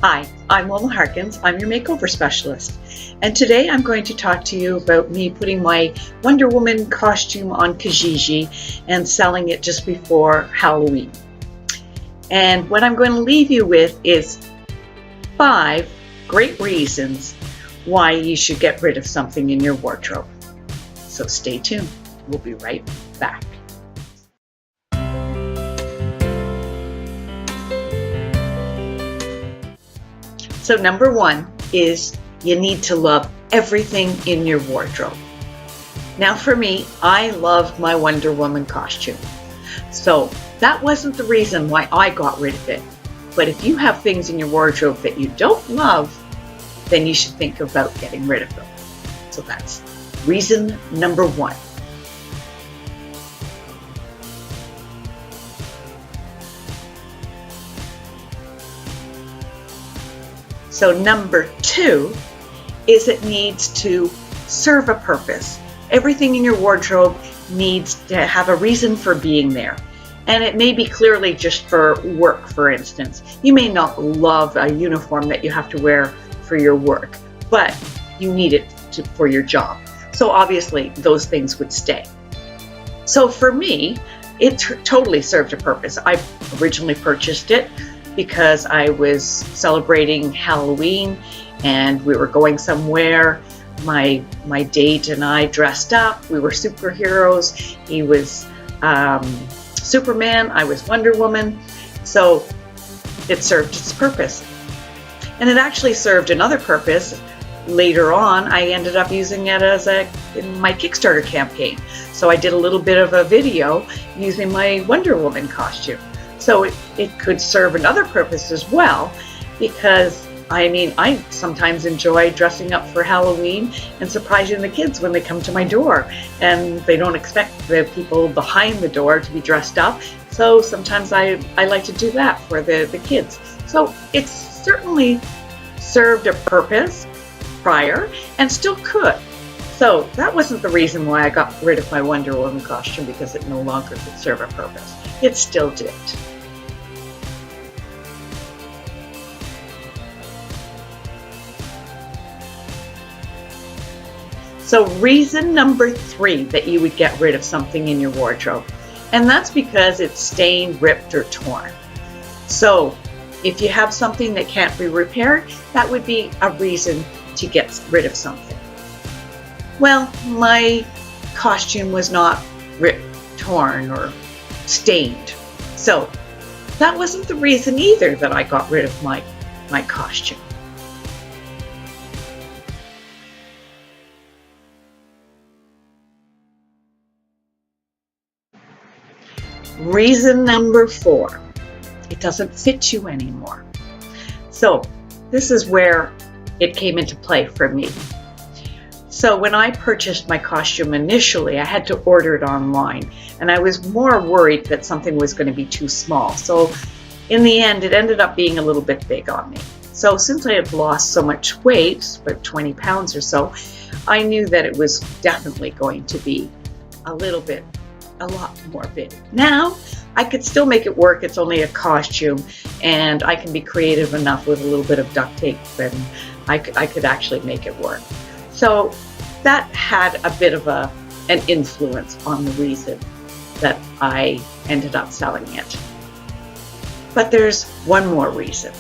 Hi, I'm Wilma Haerkens. I'm your makeover specialist. And today I'm going to talk to you about me putting my Wonder Woman costume on Kijiji and selling it just before Halloween. And what I'm going to leave you with is 5 great reasons why you should get rid of something in your wardrobe. So stay tuned. We'll be right back. So number 1 is you need to love everything in your wardrobe. Now for me, I loved my Wonder Woman costume. So that wasn't the reason why I got rid of it. But if you have things in your wardrobe that you don't love, then you should think about getting rid of them. So that's reason number 1. So number 2 is it needs to serve a purpose. Everything in your wardrobe needs to have a reason for being there. And it may be clearly just for work, for instance. You may not love a uniform that you have to wear for your work, but you need it for your job. So obviously those things would stay. So for me, it totally served a purpose. I originally purchased it because I was celebrating Halloween and we were going somewhere. My date and I dressed up. We were superheroes. He was Superman. I was Wonder Woman. So it served its purpose. And it actually served another purpose. Later on, I ended up using it in my Kickstarter campaign. So I did a little bit of a video using my Wonder Woman costume. So it could serve another purpose as well, because I sometimes enjoy dressing up for Halloween and surprising the kids when they come to my door, and they don't expect the people behind the door to be dressed up. So sometimes I like to do that for the kids. So it's certainly served a purpose prior and still could. So that wasn't the reason why I got rid of my Wonder Woman costume, because it no longer could serve a purpose. It still did. So reason number 3 that you would get rid of something in your wardrobe, and that's because it's stained, ripped, or torn. So if you have something that can't be repaired, that would be a reason to get rid of something. Well, my costume was not ripped, torn, or stained. So that wasn't the reason either that I got rid of my costume. Reason number 4, it doesn't fit you anymore. So this is where it came into play for me. So when I purchased my costume initially, I had to order it online, and I was more worried that something was going to be too small. So in the end, it ended up being a little bit big on me. So since I had lost so much weight, about 20 pounds or so, I knew that it was definitely going to be a lot more big. Now I could still make it work. It's only a costume, and I can be creative enough with a little bit of duct tape, and I could actually make it work. So that had a bit of an influence on the reason that I ended up selling it. But there's one more reason.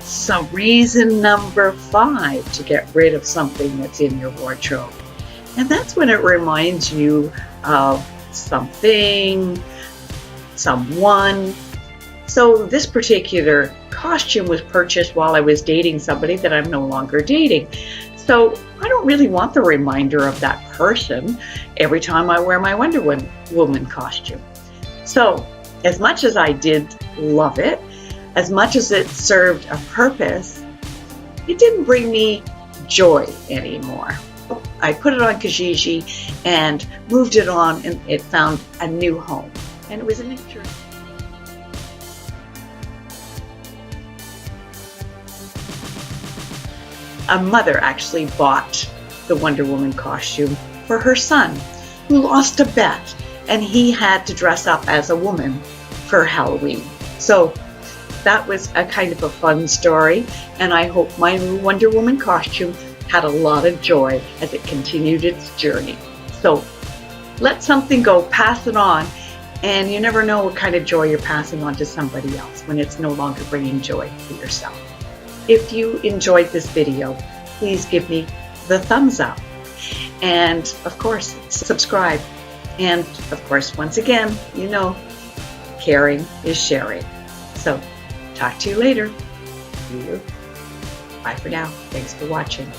So reason number 5 to get rid of something that's in your wardrobe. And that's when it reminds you of something, someone. So this particular costume was purchased while I was dating somebody that I'm no longer dating. So I don't really want the reminder of that person every time I wear my Wonder Woman costume. So as much as I did love it, as much as it served a purpose, it didn't bring me joy anymore. I put it on Kijiji and moved it on, and it found a new home. And it was an interesting. A mother actually bought the Wonder Woman costume for her son. who lost a bet, and he had to dress up as a woman for Halloween. So that was a kind of a fun story, and I hope my Wonder Woman costume had a lot of joy as it continued its journey. So let something go, pass it on, and you never know what kind of joy you're passing on to somebody else when it's no longer bringing joy to yourself. If you enjoyed this video, please give me the thumbs up. And of course, subscribe. And of course, once again, you know, caring is sharing. So talk to you later. Bye for now. Thanks for watching.